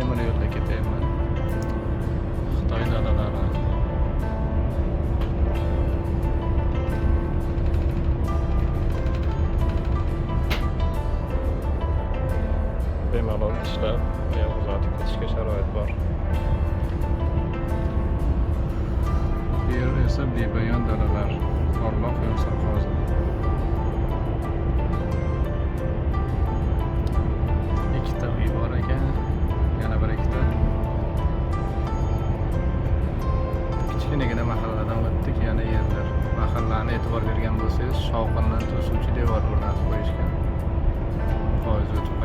temir yo'lda ketayapman. Xitoy dalalari. Bemalol ishlab, oyoq uzatib ketishga sharoit bor. Bu yer esa bebayon dalalar. Porloq yo'l sahrosi. Ikkita uy bor ekan, yana bir ikkita. Kichkinagina mahalladan o'tdik, yana yerlar. Mahallani e'tibor bergan bo'lsangiz, shovqindan to'suvchi devor o'rnatib qo'yishgan. Poyezd o'tib